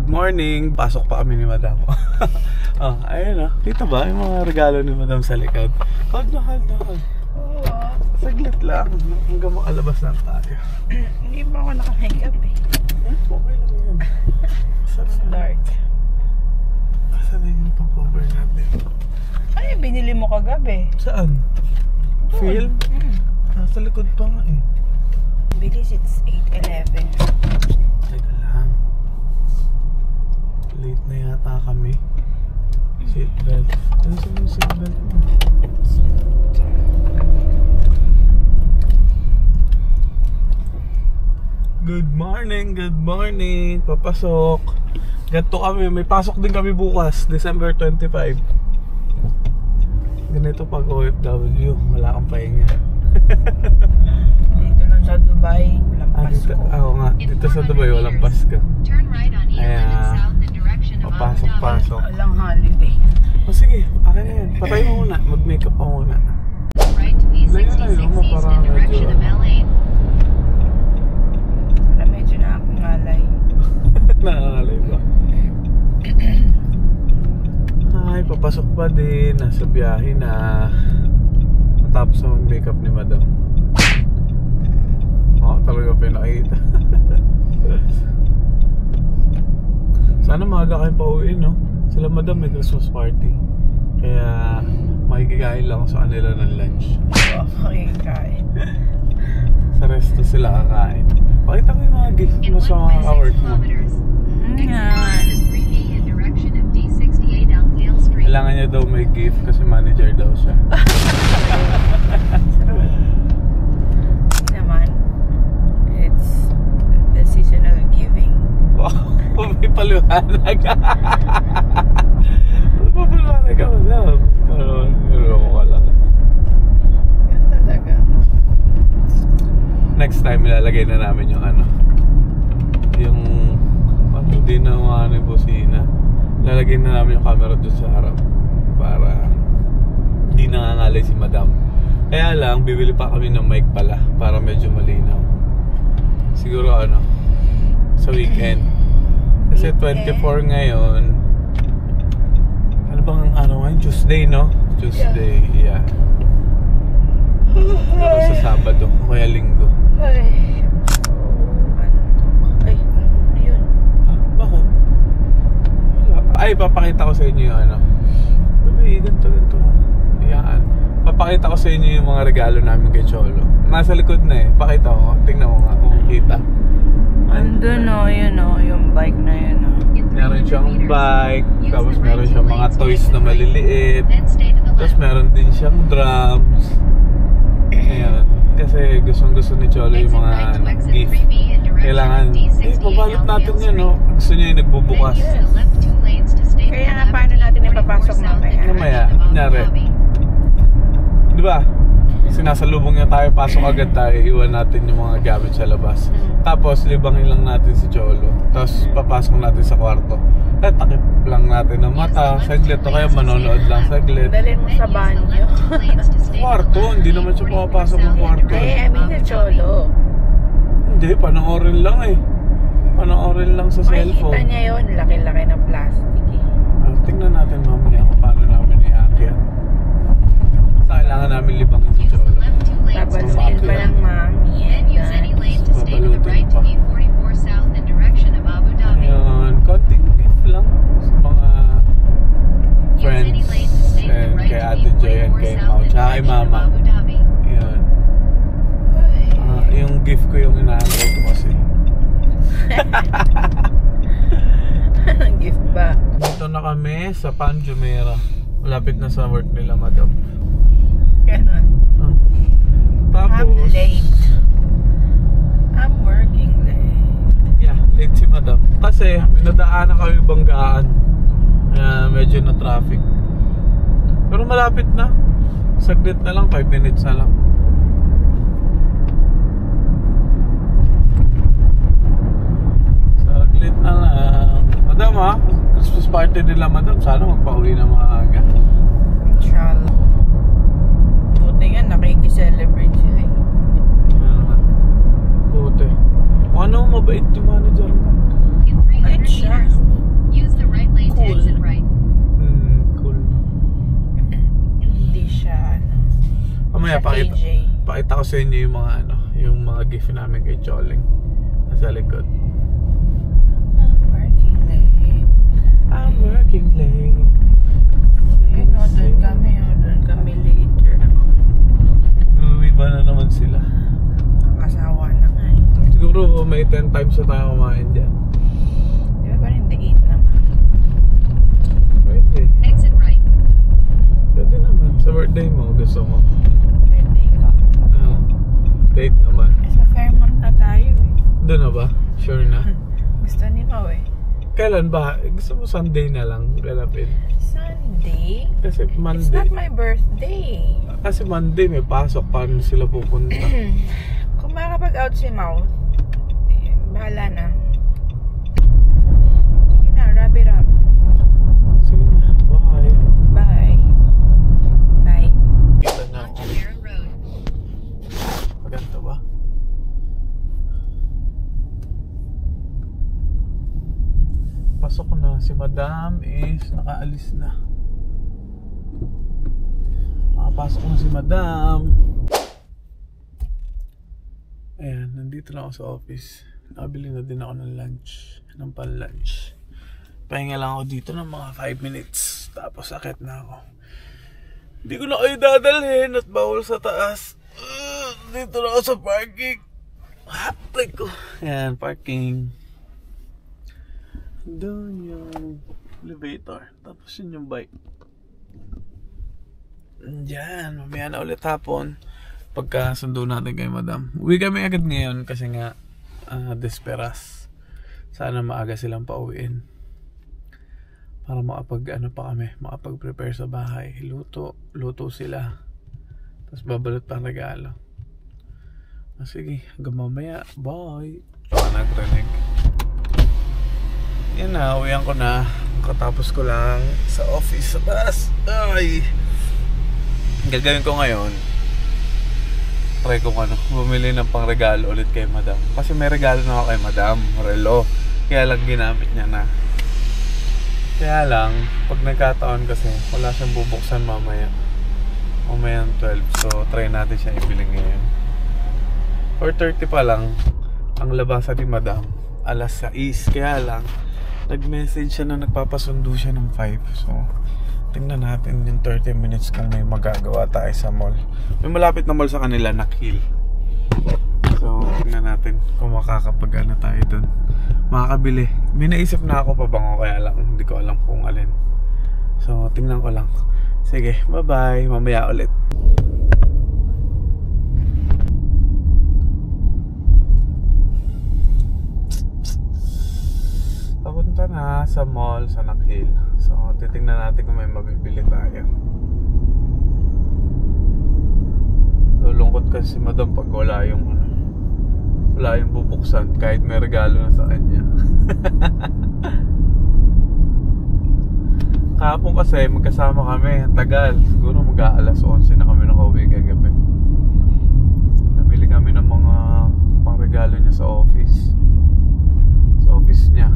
morning. Pasok pa kami ni Madam. Oh, ayun na. Kita ba yung mga regalo ni Madam sa likod? Hold na. Saglit lang. Hanggang makalabas lang tayo. Hindi ba ako naka-makeup eh? Okay lang yan. It's dark. Saan na yung pang-cover natin? Ay, binili mo kagabi. Saan? Film? Nasa likod pa nga eh. Bilis, it's 8:11. Teka lang. Late na yata kami. Seatbelt. Ano sa yung seatbelt mo? Good morning. Papasok. Ganito kami. May pasok din kami bukas. December 25. Ganito pag OFW. Wala kang pahinga. Dito lang sa Dubai, walang Pasko. Oo nga. Dito sa Dubai, walang Pasko. Kaya, papasok. Walang holiday. O sige, akin na yan. Patay mo muna. Mag-makeup pa muna. Layo mo para medyo... Para medyo nakakangalay. Nakakalay ba? Ay, papasok pa din. Nasa biyahe na. Matapos na mag-makeup ni Madam. Talaga pinakita. Sana maaga kayong pauwi, no? Sila Madam may Christmas party. Kaya makikikain lang sa kanila ng lunch. Makikikain. Sa resto sila kakain. Pakita mo yung mga gift mo sa mga ka-work mo. Yan. Kailangan niya daw may gift kasi manager daw siya. May paliwanag. Ano pa paliwanag ka, Madam? Pero ko lang. Yan talaga. Next time ilalagay na namin yung ano, yung hindi na yung busina. Ilalagay na namin yung camera doon sa harap para hindi nangangalay si Madam. Kaya lang bibili pa kami ng mic pala para medyo malinaw. Siguro ano, sa weekend. Kasi 24 ngayon. Ano bang ano ngayon? Tuesday, no? Tuesday, yeah. Pero sa Sabado, o kaya Linggo. Ay, ayun. Ha? Bakit? Ay, papakita ko sa inyo yung ano. Baby, ganito. Yan. Papakita ko sa inyo yung mga regalo namin kay Cholo. Nasa likod na eh. Pakita ko. Tingnan ko nga kung kita. Andun yung bike na yun Meron siyang bike, tapos meron siyang mga toys na maliliit, tapos meron din siyang drums. Ayan, kasi gusto ni Cholo yung mga gift. Kailangan, pabalot natin yan, no? Gusto niya yung nagbubukas. Kaya nga, paano natin ipapasok mamaya? Kunyari, di ba? Sinasalubong niya tayo, pasok agad tayo, iwan natin yung mga gamit sa labas. Tapos libangin lang natin si Cholo. Tapos papasok natin sa kwarto. Takip lang natin ng mata, saglit o kaya manonood lang saglit. Dalhin mo sa banyo. Kwarto, hindi naman siya papasok ng kwarto. I mean sa Cholo. Hindi, panoorin lang eh. Panoorin lang sa cellphone. Makikita niya yun, laki-laki ng plastic eh. Tingnan natin mamaya kung paano namin i-akyat. Kailangan namin libangin si Cholo. Babalutin pa ng mami. Babalutin pa. Ayan, konting gift lang sa mga friends and kay Ate Joy and kay Mau tsaka kay Mama. Ayan. Yung gift ko yung inaantay ko kasi. Anong gift ba? Dito na kami sa Pan Jumeirah. Malapit na sa work nila, Madam. Ganon. Tapos, I'm late. I'm working late. Yeah, late si Madam. Kasi nadaanan kami banggaan. Medyo na traffic. Pero malapit na. Saglit na lang, 5 minutes na lang. Saglit na lang. Madam ha, Christmas party nila, Madam. Sana magpa-uwi na maaga. Inshallah. Buti nga, nakikiselebrate sila eh. Buti. Ano, mabait yung manager na. Bait siya. Mamaya pakita ko sa inyo yung mga ano, yung mga gift namin kay Choling. Nasa likod. I'm working late. Ayun, doon kami later. Iba na naman sila. Asawa na nga eh. Siguro may 10 times na tayo kumain dyan. Di ba parang hindi 8 naman? Pwede. Exit right. Pwede naman. Sa birthday mo, gusto mo. Birthday ko. Date naman. Sa Fairmont na tayo eh. Doon na ba? Sure na? Gusto ni Mau eh. Kailan ba? Gusto mo Sunday na lang lalapit? Sunday? Kasi Monday. It's not my birthday. Kasi Monday may pasok. Paano sila pupunta? Kung makakapag-out si Mau, bahala na. Sige na, wrap it up. Sige na, bye. Bye. Bye. Kita na ako. Maganda ba? Pasok ko na. Si Madam is nakaalis na. Nakapasok na si Madam. Ayan, nandito na ako sa office. Nakabili na din ako ng lunch. Ng pan-lunch. Pahinga lang ako dito ng mga 5 minutes. Tapos akit na ako. Hindi ko na kayo dadalhin at bawal sa taas. Dito na ako sa parking. Haplik ko. Ayan, parking. Doon yung elevator. Tapos yun yung bike. Diyan, mamaya na ulit hapon. Pagka sundo natin kay Madam. Uwi kami agad ngayon kasi nga desperas. Sana maaga silang pauwiin. Para makapag-prepare sa bahay. Luto sila. Tapos babalot pang regalo. Sige, hanggang mamaya. Bye. Nagrinig. Yan na, uwihan ko na. Katapos ko lang sa office sa taas. Ay! Gagawin ko ngayon, try ko bumili ng pang regalo ulit kay Madam. Kasi may regalo na ako kay Madam, relo. Kaya lang ginamit niya na. Kaya lang, pag nagkataon kasi, wala siyang bubuksan mamaya. Mamayang 12. So, try natin siya ibili ngayon. 4:30 pa lang, ang labasan ni Madam, alas 6. Kaya lang, nag-message siya na nagpapasundo siya ng 5. So, tingnan natin yung 30 minutes kung may magagawa tayo sa mall. May malapit na mall sa kanila, Nakhil. So, tingnan natin kung makakapag-ano tayo dun. Makakabili. May naisip na ako pabango, kaya lang hindi ko alam kung alin. So, tingnan ko lang. Sige, bye-bye. Mamaya ulit. Papunta na sa mall sa Nakhil. So, titingnan natin kung may mabibili tayo. Lulungkot kasi si Madam pag wala yung bubuksan kahit may regalo na sa kanya. Kahapon kasi magkasama kami, tagal. Siguro mag-aalas 11 na kami nakauwi kagabi. Namili kami ng mga pangregalo niya sa office. Sa office niya.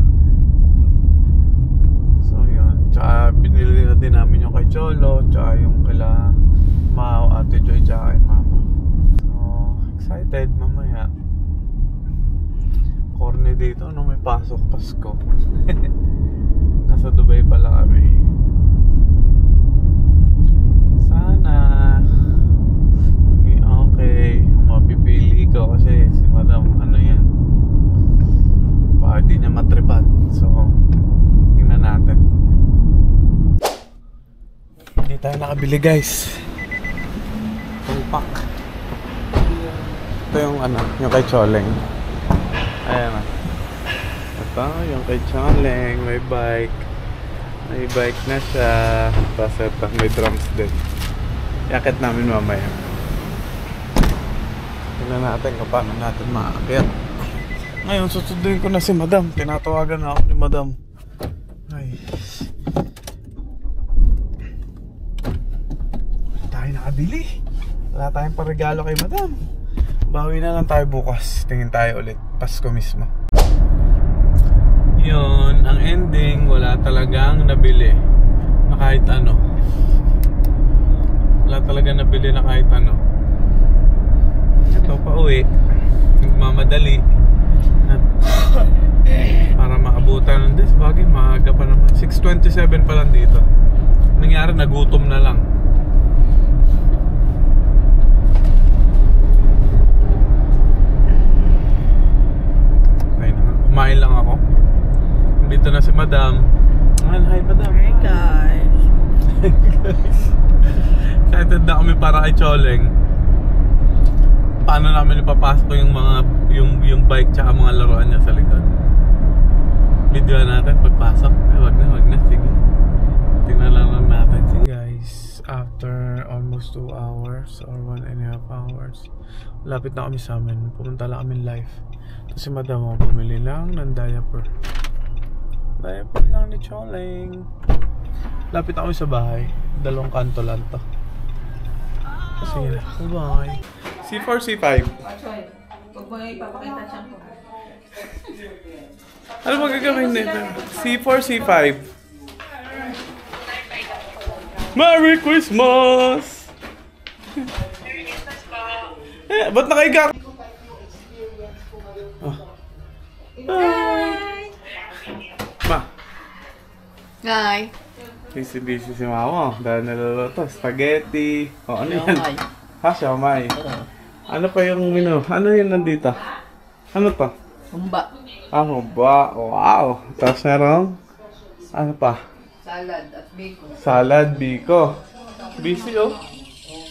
So yun, tsaka binili na din namin yung kay Cholo, tsaka yung kila Mau, Ate Joy, tsaka kay Mama. So, excited mamaya. Corny dito, may pasok Pasko. Nasa Dubai pala kami. Sana okay, mapipili ko kasi si Madam, yan, baka di niya matripan. So, tingnan natin. Hindi tayo nakabili, guys. Tumpak. Ito yung yung kay Choleng. Ayan na. Ito yung kay Choleng. May bike. May bike na siya. Tapos ito, may drums din. Yakit namin mamaya. Tingnan natin kung paano natin maakit. Ngayon, susunduin ko na si Madam. Tinatawagan na ako ni Madam. Ay. Tayo nakabili. Wala tayong paregalo kay Madam. Bawi na lang tayo bukas. Tingin tayo ulit. Pasko mismo. Yun, ang ending, wala talagang nabili na kahit ano. Wala talagang nabili na kahit ano. Ito pa uwi. Nagmamadali. At para maabutan ng des. Bagay, maaga pa naman. 6:27 pa lang dito. Nangyari, nagutom na lang. Kumain lang ako. Dito na si Madam. Hi, Madam. Hi, guys. Excited na kami para kay Choleng. Paano namin ipapasok yung mga yung bike tsaka mga laruan niya sa likod. Video natin pagpasok. Wag na. Sige. Tingnan lang natin. Sige guys, after almost 2 hours or 1.5 hours, lapit na kami sa amin. Pumunta lang kami live. Tapos si Madam ako bumili lang ng diaper. Diaper lang ni Choleng. Lapit ako sa bahay. 2 kanto lang to. Sige na. Bye-bye. C4, C5. Huwag mo ipapakita siya po. Ano magagawin nito? C4, C5. Merry Christmas! Ba't nakaiga? Ma. Hi. Busy si Mama. Dahil naluluto. Spaghetti. O ano yan? Ha, siomay. Ano pa yung menu? Ano yun nandito? Ano to? Humba. Ah, humba. Wow. Tapos merong? Ano pa? Salad at bacon. Salad, biko. Busy oh.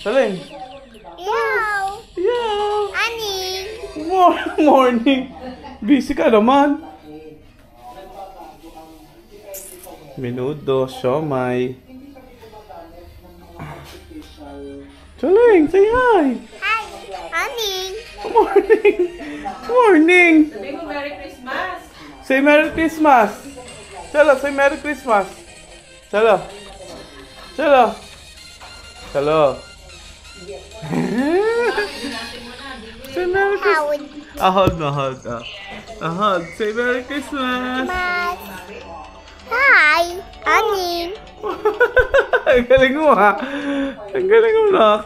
Choleng. Yo. Ani. Morning. Busy ka naman. Menudo, siomay. Choleng, say hi. Hi. Ani. Morning. Morning. Sabi mo, Merry Christmas. Say Merry Christmas. Chalo, say Merry Christmas. Chalo. Chalo. Chalo. Say Merry Christmas. Hold na, hold. Hold. Say Merry Christmas. Hi. Ani. Ang galing mo ha. Ang galing mo, Nak.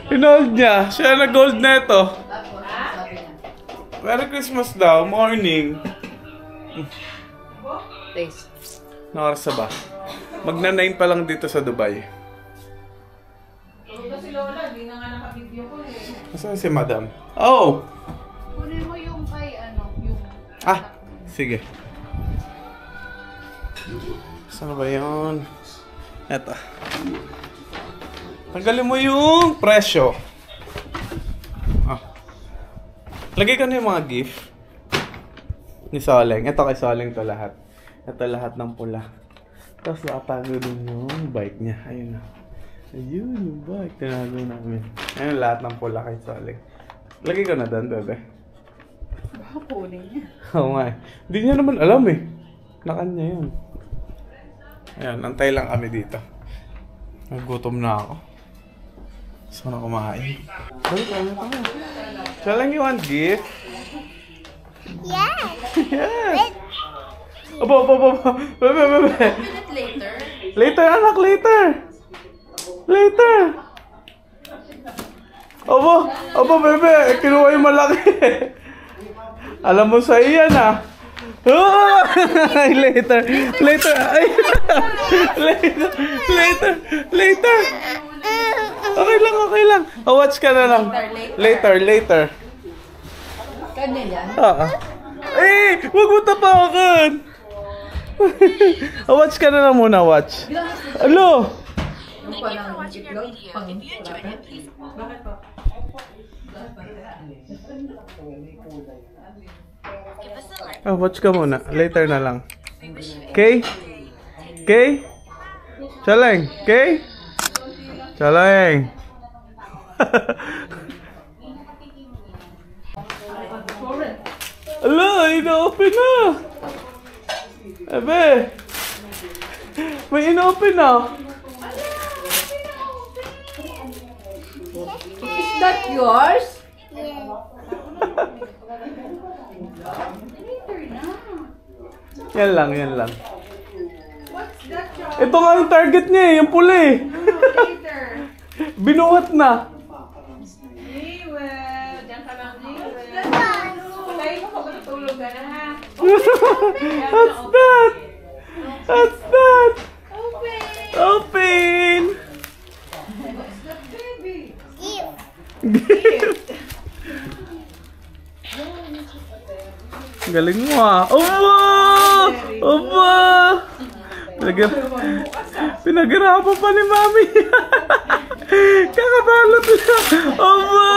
Pinold niya. Siya na gold na ito. Merry Christmas daw. Morning. Taste. Nakarasa ba? Magna-9 pa lang dito sa Dubai. Tulog na si Lola, di na nga nakabidyo ko eh. Nasaan si Madam? Oh! Kunin mo yung kay yung... Ah! Sige. Saan ba yun? Eto. Tanggalin mo yung presyo. Ah. Lagay ko na yung mga gift ni Soleng. Ito kay Soleng to lahat. Ito lahat ng pula. Tapos nakatago din yung bike niya. Ayun na. Ayun yung bike. Tinago namin. Ayun lahat ng pula kay Soleng. Lagay ko na doon, bebe. Baka kunin niya. Oo nga eh. Hindi niya naman alam eh. Na kanya yun. Ayan, antay lang kami dito. Nagutom na ako. Gusto na kumain. Balik kami pa nga. Choleng, you want gift? Yes. Yes. Aba. Bebe. Later. Later, anak, later. Later. Aba, bebe. Kinuha yung malaki. Alam mo sa iyan ah. Oh! Later. Ay. Later. Okay lang. Watch ka na lang. Later. Kanya yan? Wag mo tapakan. Watch ka na lang muna, watch. Alo. Yung palang itlog, pang Bakit po? Watch ka muna. Later na lang. Okay? Choleng. Ala, ina-open na. Ebe. May ina-open na. Is that yours? Yan lang. Ito nga yung target niya eh, yung pula eh. Binuhat na. What's that? What's that? Open! Galing mo ah. Oba! Oba! Pinaghirapan pa ni Mami. Kakabalot na. Oba!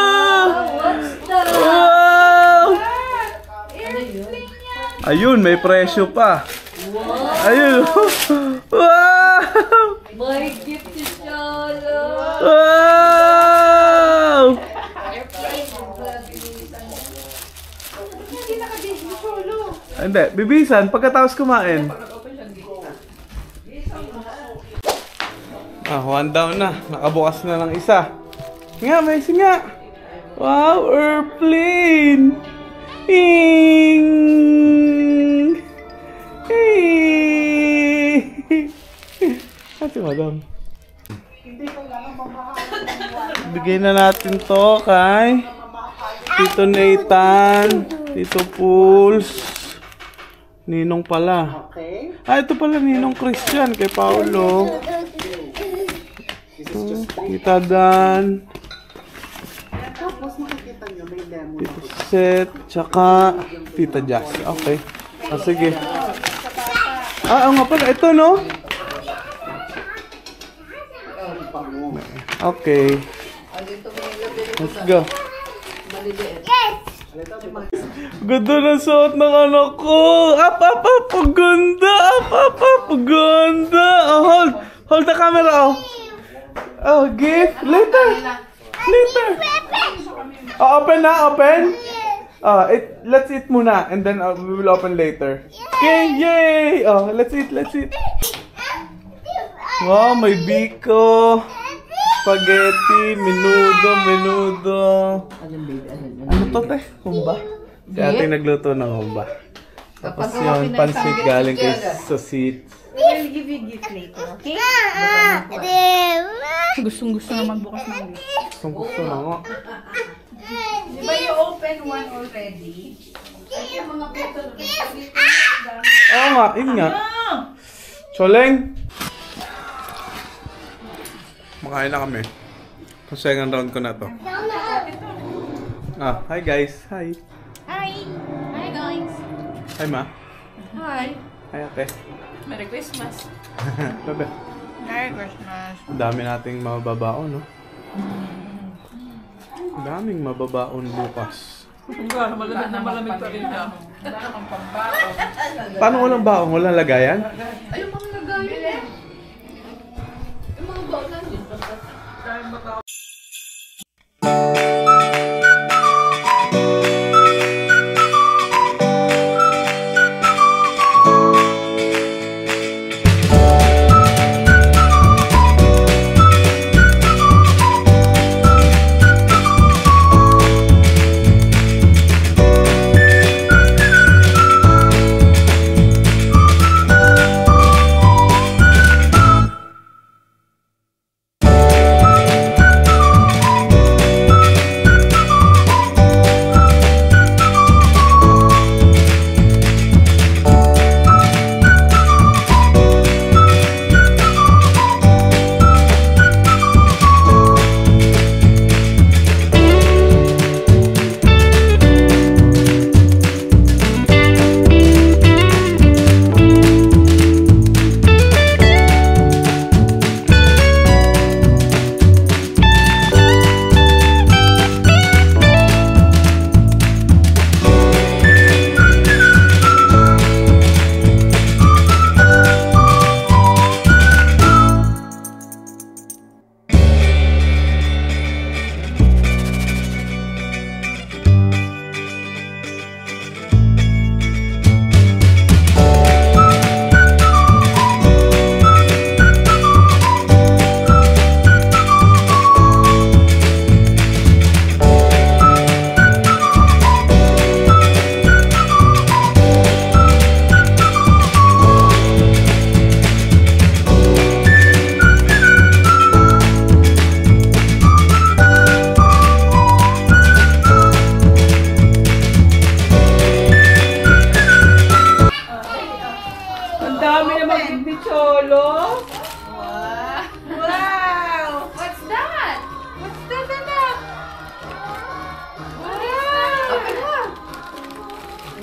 Wow! Ayun, may presyo pa. Ayun. Wow! My gift is Cholo. Wow! Hindi, bibisan pagkatapos kumain. One down na. Nakabukas na ng isa. Nga, may isa nga. Wow, airplane! Ing! Ate madam. Bigay na natin to kay Tito Nathan, Tito Pools, Ninong pala. Ito pala Ninong Christian kay Paolo. Tita Dan, Tito Seth, tsaka Tita Jazz. Okay. Sige. Oo nga pala. Ito no? Okay. Let's go. Ganda na suot ng anak ko. Up. Ang ganda. Up. Ang ganda. Oh, hold the camera. Oh, gift. Later. Oh, open na. Open. Let's eat muna. And then we will open later. Okay, yay. Oh, let's eat. Wow, may biko. Spaghetti, menudo. Ano to, te? Humba? Si ate nagluto ng humba. Tapos yung pansit galing kay Sosit. We'll give you gift later, okay? Gustong-gusto na magbukas ng gift. Gusto na nga. Di ba you open one already? Ay, yung mga petal. Oo nga, yun nga. Choleng! Makain na kami. Sa second round ko na to. Hi guys. Hi. Hi guys. Hi ma. Hi. Hi ate. Merry Christmas. Bebe. Merry Christmas. Ang dami nating mababaon, no? Ang daming mababaon bukas. Malamig pa rin na. Paano walang baon? Walang lagayan? Ay, yung mga lagayan. Yung mga baon lang yun. dami naman ni Cholo. Wow. Wow! What's that? What's that, anak? Wow! Open mo.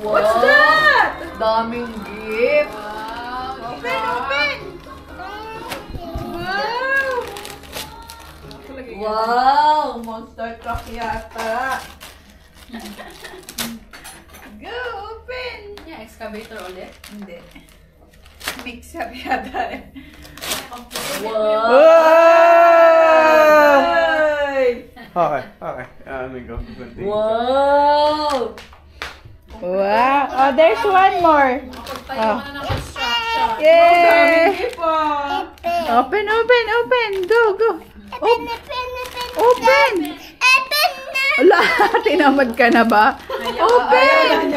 What's that? Daming gift. Wow. Open, open! Wow! Wow! Monster truck yata. Go, open! Yeah, excavator ulit. Hindi. Mix-up yata eh. Wow! Ay! Okay, okay. Ano go? Wow! Wow! Oh, there's one more. Pagtayo ka na ng construction. Yay! Open, open, open! Go, go! Open! Open! Wala, tinamad ka na ba? Open!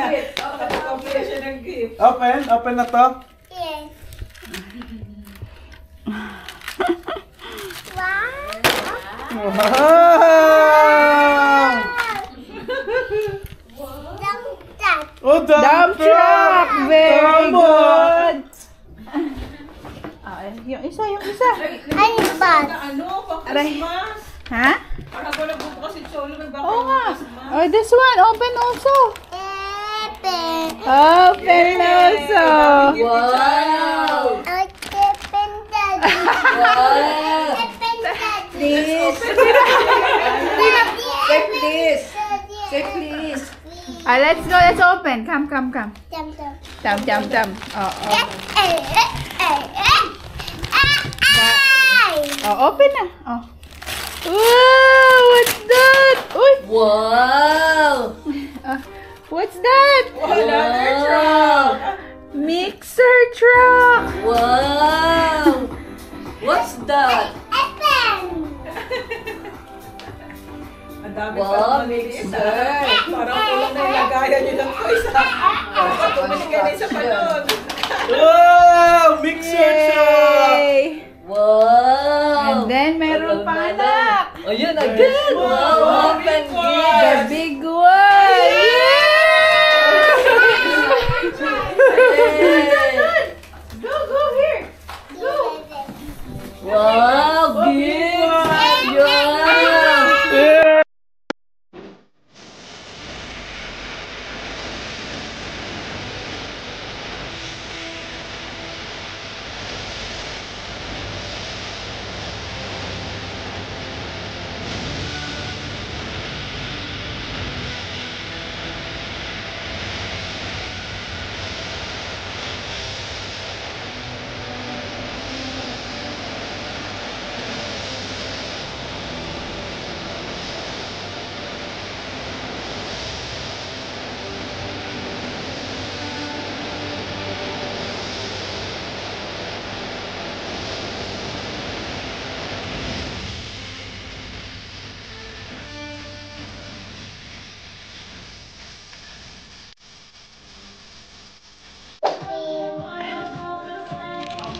Open? Open na to? Wow! Oh, Dump truck! Very Tama. good! Ah, yung isa, yung isa. Aray. Ha? Oo nga. Oh, this one, open also. Open also. Wow! Please! Say please! Say please! Ah, let's go, let's open. Come, come, come. Jump, jump, jump. Oh, oh. Oh, open na. Oh. Wow, what's that? Uy, Wow! what's that? Wow! Mixer truck. Wow! What's that? Wow, mixer! Parang kulang na ilagayan nyo lang po isa. Tumalik ka na isa pa doon. Wow! Mixer truck! Yay! Wow! And then, meron pa anak. Ayun, again! Wow! Open The gift! big one. Yay! Go, go here. Go. Wow! Gift! Yeah! Yeah!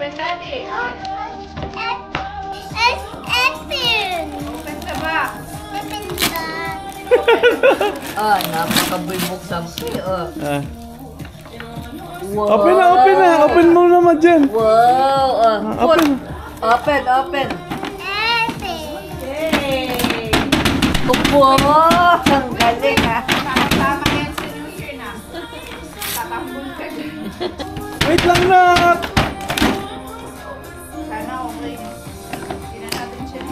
Open daddy. Open the box. Ah, napakabulbog sabi. Ah. Wow! Open na, open na. Open mo naman dyan. Wow! Open. Open, open! Yay! Wow! Ang galing ah! Tama yan sa New Year na. Tatambol ka dyan. Wait lang na. Sana okay. Hindi na natin siya.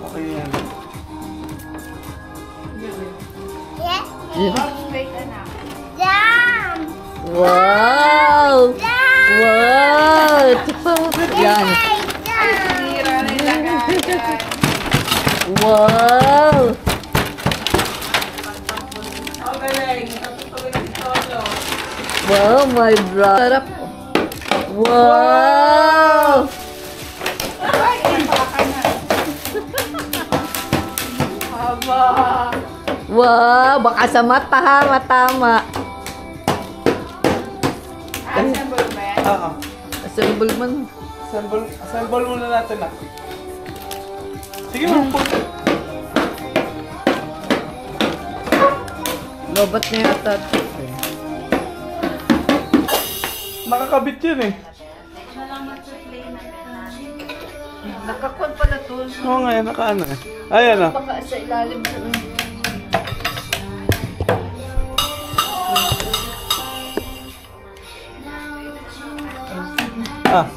Okay yan. Straight anak. Wow! Wow! Yan! Tira na ilagayan. Wow! Wow, my brother! Wow! Ay, ipakan na. Aba. Wow! Baka sa mata ha, matama. Assemble ba yan? Oo. Assemble man. Assemble muna natin na. Sige mo. Lobat na yata. nakakabit yun eh. Nakakon pala to. Oo nga, nakaano eh. Ayan ah. Baka sa ilalim. Ah.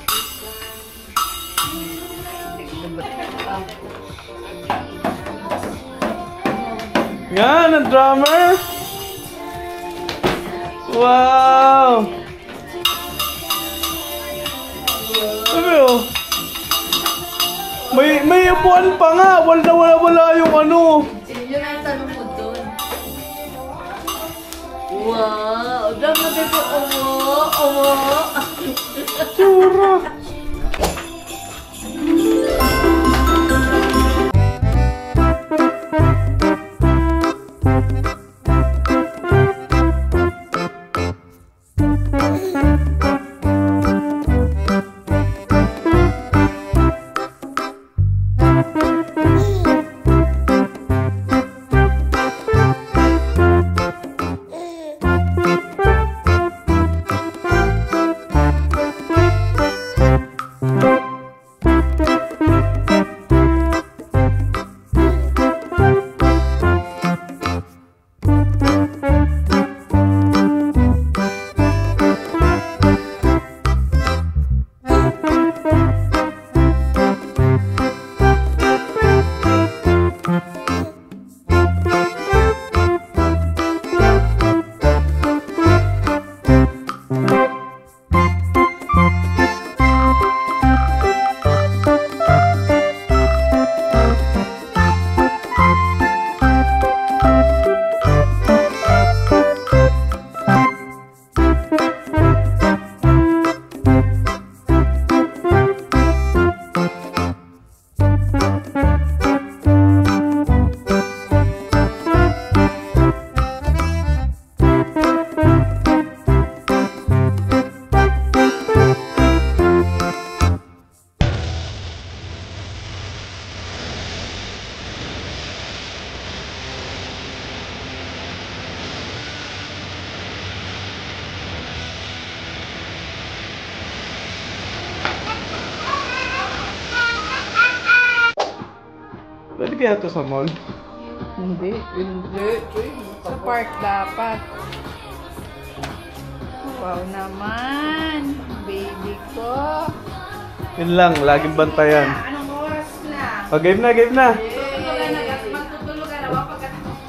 Yan, ang drummer. Wow. Sabi oh. May upuan pa nga. Wala yung ano. Yun ang tanong ko doon. Wow! Dama dito. Owo! Tsura. Pwede kaya ito sa mall? Hindi. Sa park dapat. Wow naman. Baby ko. Yun lang, laging bantayan. Anong oras na? Oh, game na, game na. Magtutulog ka na ba pagkatapos?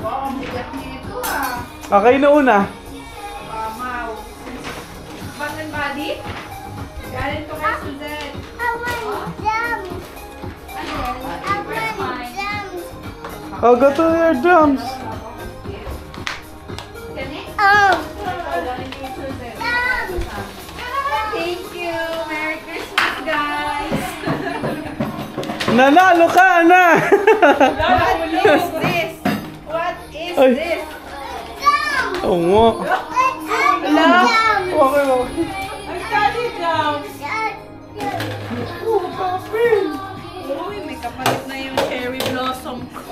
Wow, ang bigat nito ah. Okay na una. Mamaw. Bath and body? Galing to kay Suzette. Oh, go to your drums. Thank you. Merry Christmas, guys. Nanalo ka na. What is this? What is Ay. this? Oo nga. Hello? Okay lang. Ang daddy drums. Uy, may kapalit na yung cherry blossom ko.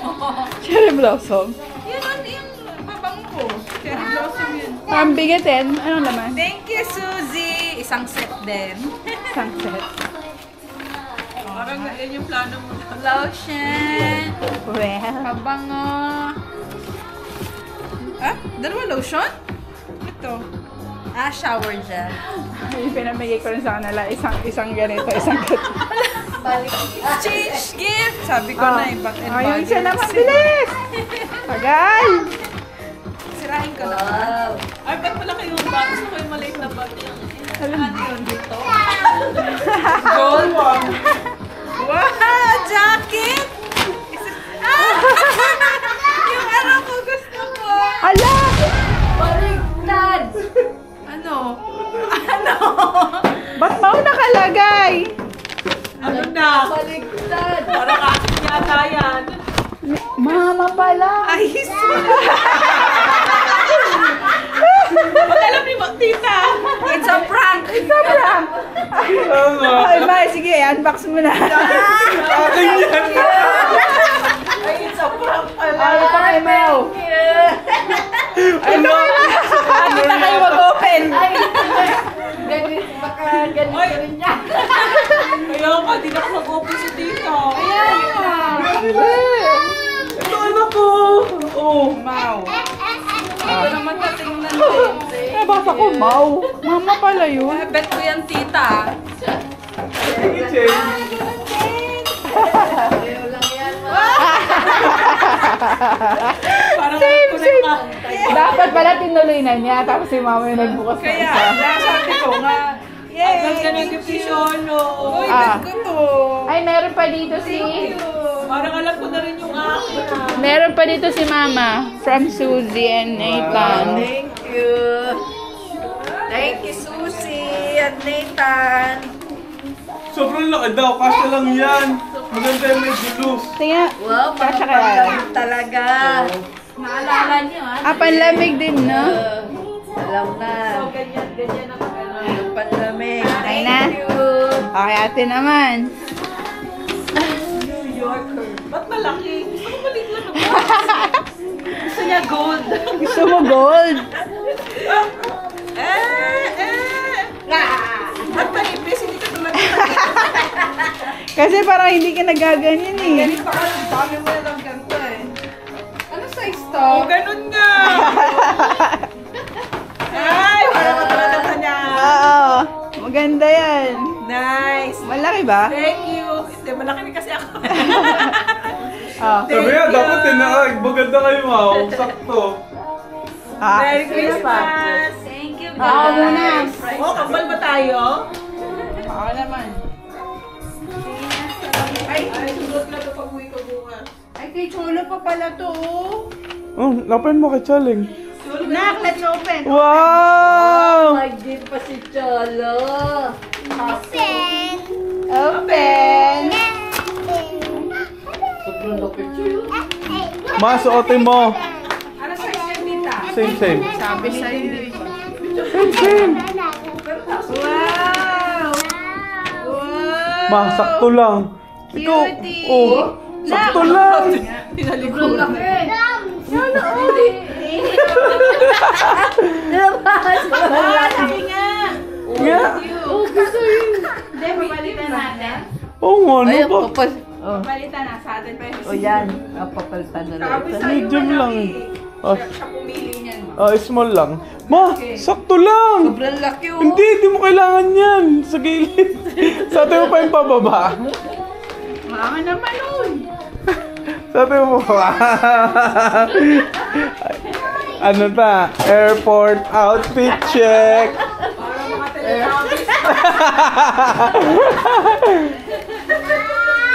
Cherry blossom. Yun, yung babang ko. Cherry blossom yun. Ang bigatin. Ano naman? Thank you, Suzy. Isang set din. Sunset. Parang yun yung plano mo. Lotion. Well. Kabango. Ah? Dalawa lotion? Ito. Ah, shower gel. Yung pinamigay ko rin sa kanila. Isang ganito. Isang ganito. Change gift! Sabi ko na eh, back and Ayun body. siya naman. Bilis! Tagal! Sirahin ko na. Ay, ba't pala kayong bag? Gusto ko yung maliit na bag. Ano yun dito? Gold? Wow! Jacket! Yung ano ko gusto ko! Ala! Baligtad! Ano? Ano? Ba't mo nakalagay? Ano na? Baligtad! Parang akin yata yan. Mama pala. Ay, Wag alam ni Tita! It's a prank! It's a prank. Ay, May, sige, unbox mo na. Akin yan. Ay, it's a prank pala! Ay, ito kay Mau. Ano? Hindi na kayo mag-open. Ay, ganit, baka ganit Ay. rin niya. Kaya ka, hindi na ako mag-open si tita. Ayan nga. Ito anak ko. Oh. Mau. Ito naman katingnan din. Nabasa ko, Mau. Mama pala yun. Bet ko yan, tita. Kitchen. Ayaw lang yan. Parang Same, ako same. na Dapat pala tinuloy na niya, tapos si Mama yung nagbukas ng Kaya, isa. nasabi ko nga, agad ka nag-vision, no? Uy, Ah. bet ko to. Ay, meron pa dito si... Parang alam ko na rin yung akin. Meron pa dito si Mama. From Suzy and Nathan. Thank you. Thank you, Susie at Nathan. Sobrang laki daw. Kasya lang yan. Maganda yung may gulus. Tingnan. Wow, Kasya kaya. talaga. Naalala niyo, ha? Ah, panlamig din, no? Alam na. So, ganyan ang yung panlamig. Okay na? you. Okay, ate naman. New Yorker. Ba't malaki? Gusto ko maliit lang naman. Gusto niya gold. Gusto mo gold? Ba't manipis? Hindi ka tulad Kasi parang hindi ka nagaganyan eh. ganito ka. Dami mo na lang ganito eh. Ano size to? Oh, ganun nga. Ay, parang matulad ka niya. Oo. Maganda yan. Nice. Malaki ba? Thank you. Hindi, malaki rin kasi ako. Oh. Sabi nga, dapat tinaag. Maganda kayo, Mau. Sakto. Ah, Merry sino pa? Christmas. Thank you, Ako muna. Oh, kambal ba tayo? Ako naman. Ay, susunod na ito pag uwi ko bukas. Ay, kay Cholo pa pala to. Oh, lapin mo kay Chaling. Nak, let's open. Wow! May gift pa si Cholo. Open. Open. Sobrang lupit siya. Masuotin mo. Ano sa isip nita? Same. Sabi sa'yo, hindi. Same. Wow! Ma, sakto lang. Ikaw, Cutie. oh, sakto lang. Sobrang laki. Laki nga! Nga. Oh, gusto yun. Hindi, papalitan natin. Oo nga, ano ba? Papalitan na sa atin pa yung O yan, napapalitan na lang. Sabi sa'yo, Medium lang. malaki. Oh, Siya pumili niyan. small lang. Ma, sakto lang. Sobrang laki oh. Hindi mo kailangan yan. Sa gilid. Sa atin mo pa yung pababa. Mga naman nun. Sa atin mo pa. Ano ta? Airport outfit check. Para mga teletubbies.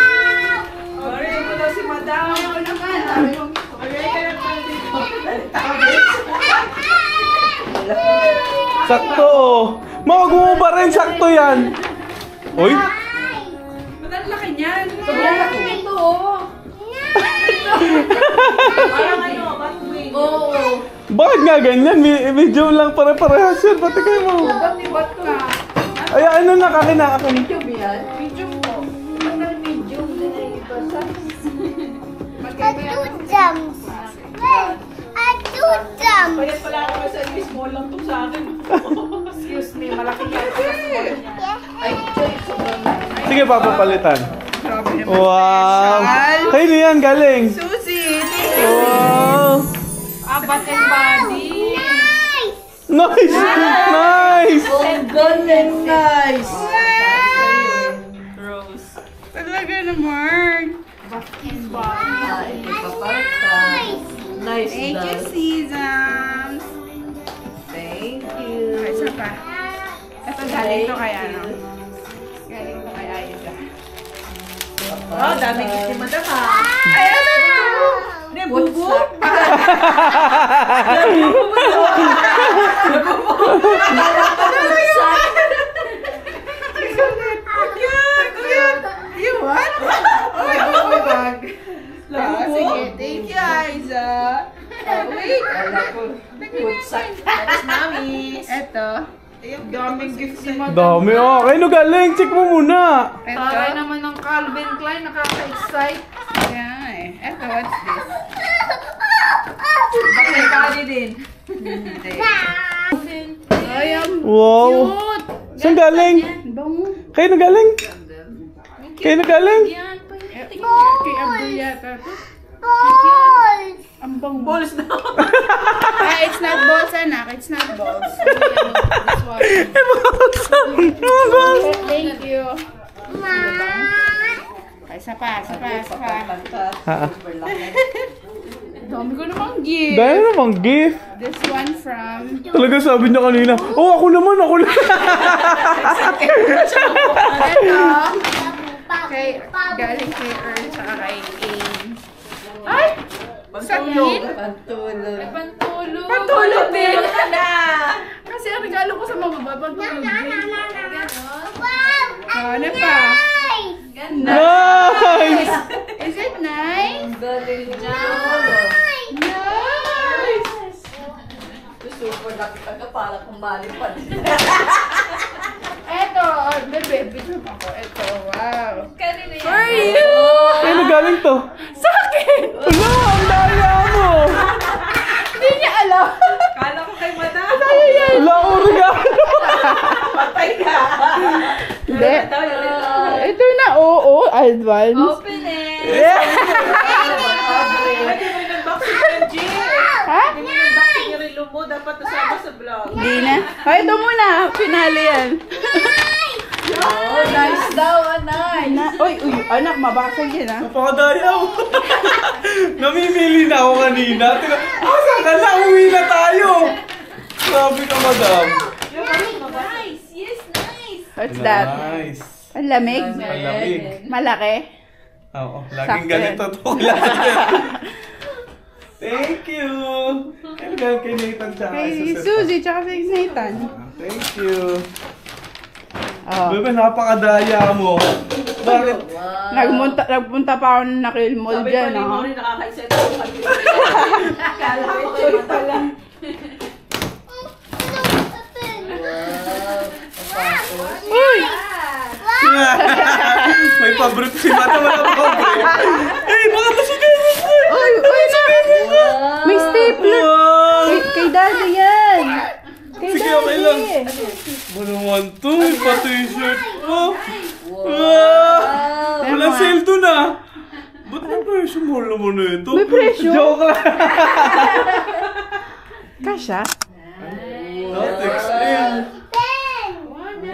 Sorry mo daw si Madam. Ako naman. Sabi ko, okay ka na pala dito. Teletubbies. Sakto. Mawag mo ba rin? Sakto yan. Uy. Ba't ang laki niyan? Sobrang laki nito, oh. Parang ano, Batwing. Oo. Bakit nga ganyan? Medium lang pare-parehas yan. Pati kayo mo. Ba't ni ba't ka? Ay, ano na akin na akin. Medium yan? Medium po. Ba't na medium? Hindi na iba sa... Two jumps. Two jumps. Kaya pala ako sa small lang to sa akin. Excuse me, malaki yan. Small niya. Ay, Joy, sobrang laki. Sige, papapalitan. Grabe naman. Wow. Kayo na yan, galing. Susie, Wow. Abat and body. Nice. Nice. Ang galing, nice! Rose. Talaga naman. Ay, papalta. Nice, Thank you, nice. Sesams. Thank you. Ay, isa pa. Ito galing to kay ano. Galing to kay Aida. Oh, dami gift ni Madam ha. Ay, ano to? Hindi, bubo. You what? Oy, bubo bag. Sige, thank you, Aiza. Wait. Thanks, Mami. Ito. Daming gift ni Madam. Dami. Oh, kayo na galing. Check mo muna. Taray Ito. naman ng Calvin Klein, nakaka-excite. Yan eh. Ito, what's this? Bakit body din? Hindi. Wow. Cute. Saan galing? Bango. Kayo na galing? Kayo na galing? Kay Abdul yata. Balls. Ang bango. Balls na. It's not balls, anak. It's not balls. Thank you. Okay, isa pa. Dami ko namang gift. Dahil namang gift. This one from... Talaga sabi niya kanina, oh, ako naman. Ito. Galing kay Earl tsaka kay Aim. Ay! Sakit? Pantulog din. Kasi ang regalo ko sa mga pantulog din. Ano pa? Nice! Is it nice? Nice! Super nakita ka para kumali pa din. Eto, bebe, picture ako. Eto, wow. For you! Kayo na galing to? Sa akin! Wala, ang daya mo. Hindi niya alam. Kala ko kay madam. Wala akong regalo. Patay ka. Hindi. Ito na, oo, advance. Open it. Yeah. Pwede mo yung unboxing ng G. Ha? Hindi mo yung unboxing yung relo mo. Dapat nasama sa vlog. Hindi na. Ay, ito muna. Pinali yan. Oh, nice daw, anay. Uy, anak, mabasag yan, ha? Napakadaya mo. Namimili na ako kanina. Saan ka na? Uwi na tayo. Grabe ka, madam. Nice. Yes, nice. What's that? Nice. Ang lamig? Malamig. Malaki? Oo, laging Sakto ganito yan. to. Thank you. Kaya galing kay Nathan tsaka Kay sa Suzy, tsaka si Nathan. Thank you. Oh. Bebe, napakadaya mo. Bakit? Nagpunta pa ako ng Nakil Mall Sabi dyan, pa ni ha? Mori nakakaiset ako pag kala ko kay madam. Uy! May pabrief si Mata. Wala pa pabrief. Eh, baka masugay mo. Uy! May stapler! Wow. Kay Daddy yan! Kay Sige, okay lang. Daddy! Mo naman to. May pa-t-shirt. Oh. Wow. Walang sale to na. Ba't may presyo mo naman na ito? May presyo? Joke lang. Kasha? Not XL.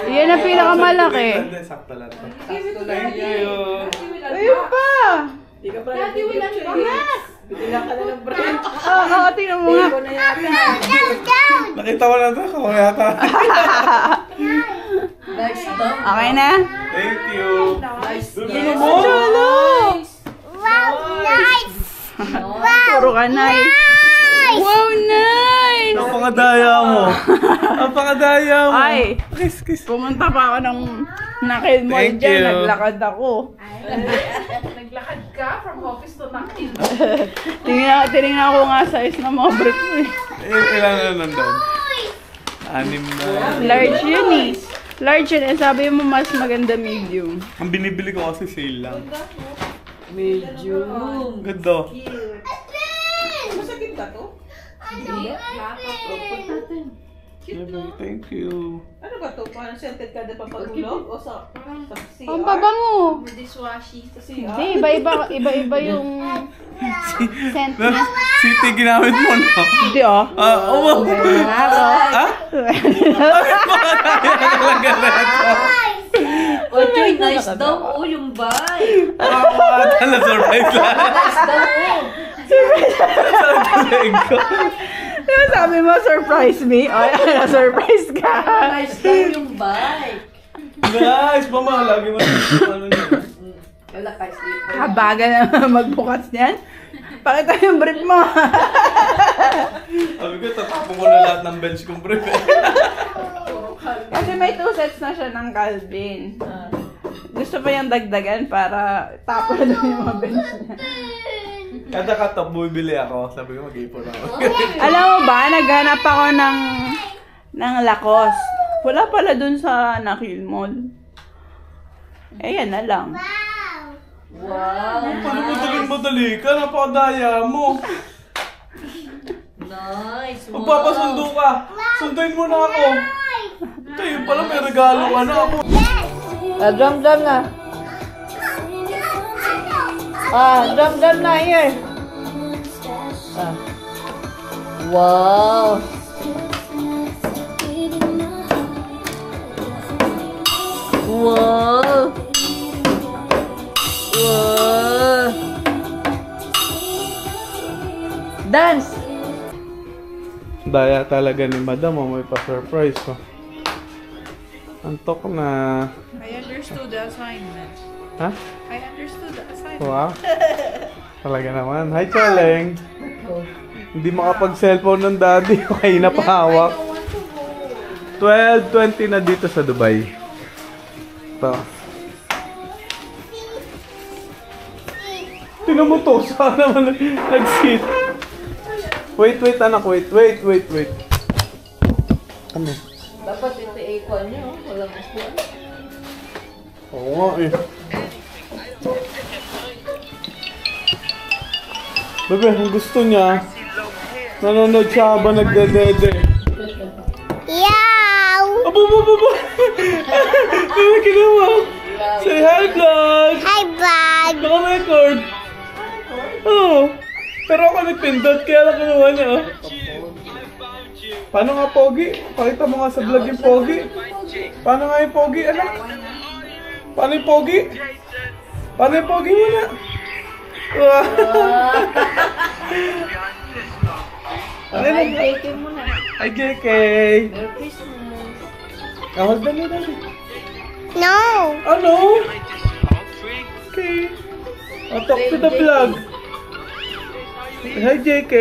Yan ang pinakamalaki. Sakto lang to. Thank you. Ayun pa! Hindi ka pala nag-picture. Bigla ka na ng brand. Oo, tingnan mo nga. Ikaw na yata. Nakita ko na ito. Ako yata. Nice daw. Okay na? Thank you. Nice. Bebe mo. Wow, nice. Puro ka nice. Wow, nice! Napakadaya mo. Napakadaya mo. Ay, Kiss. pumunta pa ako ng Nakil Mall Thank dyan. you. Naglakad ako. Naglakad ka from office to Nakil. Tinignan ko nga size ng mga brief mo eh. Ilan na nandun? 6 na. Large yun eh. Large yun eh. Sabi mo mas maganda medium. Ang binibili ko kasi sale lang. Medium. Ganda. Masakit ka to? Thank you. Ano ka to? Parang scented ka na papagulog? O sa CR? Ang pabango. Sa CR? Hindi, iba-iba yung scent niya. City ginamit mo, no? Hindi oh. Oo. Ako. Talaga na ito. Oh, Joy, nice daw. Oh, yung bike. Na-surprise lang. Nice daw. Sabi ko. Diba sabi mo, surprise me? O, na-surprise ka. Nice daw yung bike. Nice, mama. Lagi mo ano niya. Wala ka sleeper. Kabaga na magbukas niyan. Pakita yung brief mo. Sabi ko, tatapon ko na lahat ng bench kong brief. Kasi may 2 sets na siya ng Calvin. Gusto pa yung dagdagan para tapon na yung mga bench niya. Kada katop, bumibili ako. Sabi ko, mag-ipon ako. Alam mo ba, naghanap ako ng Lacoste. Wala pala dun sa Nakil Mall. Eh, yan na lang. Wow. Paano madali ka? Napakadaya mo. Nice. Magpapasundo ka. Sunduin mo na ako. Ito yun pala, may regalo ka na ako. Drum na. Drum na here. Wow. Wow. Wow. Dance. Daya talaga ni Madam, may pa-surprise ko. Antok na. I understood the assignment. Ha? I understood the assignment. Wow. Talaga naman. Hi, Chaleng. Hindi makapag-cellphone ng daddy. Okay na pahawak. 12:20 na dito sa Dubai. Ito. Tingnan mo to. Saan naman nag-sit? Wait, anak. Wait. Ano? Dapat ito ikon niyo. Walang aswan. Oo nga eh. Bebe, kung gusto niya, nanonood siya habang nagdedede. Yow! Abo! Ano ginawa? Say hi, vlog! Hi, Bug! Naka-record! Oo. Pero ako nagpindot, kaya lang kinuha niya. Oh. Paano nga, Pogi? Pakita mo nga sa vlog yung Pogi. Paano nga yung Pogi, anak? Paano yung Pogi? Paano yung Pogi muna? Wow! Hi, JK muna. Hi, JK! Merry Christmas. Dali. No! Ano? Okay. I'll talk to the vlog. Hi, JK!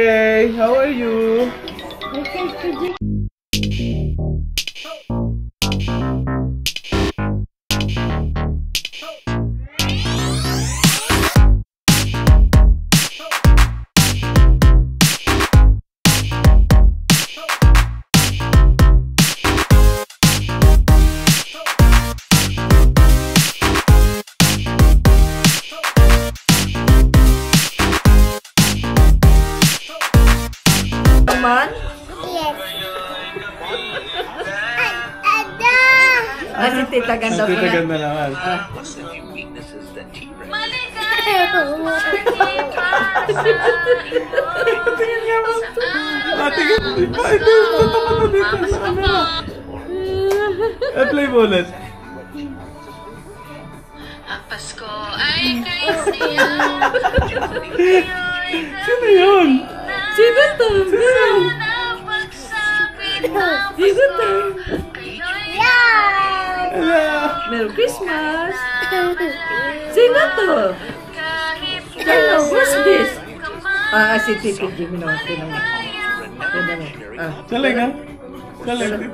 How are you? Naman? Yes. Ada! Si Tita Ganda Ang muna. ganda naman. Tingin mo. Ito, tatapat na dito sa camera. Play mo ulit. Pasko ay kay siya. Sino yun? Sino to? Sino to? Yow! Ala. Merry Christmas. Sino to? Hello, who's this? Si Titi Jimmy naman. Tinanong. Galing ha? Galing.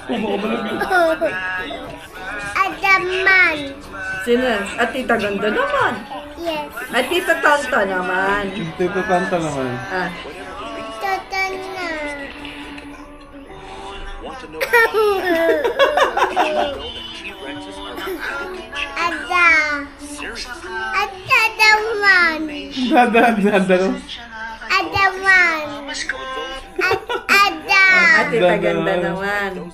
Kumabalag yun. Adaman! Sino? At Tita Ganda naman. Yes. At Tita Tanta naman. Tito Tanta naman. Totana. Ada. Adaman. Dadaan. Adaman. Ada. At Tita Ganda naman.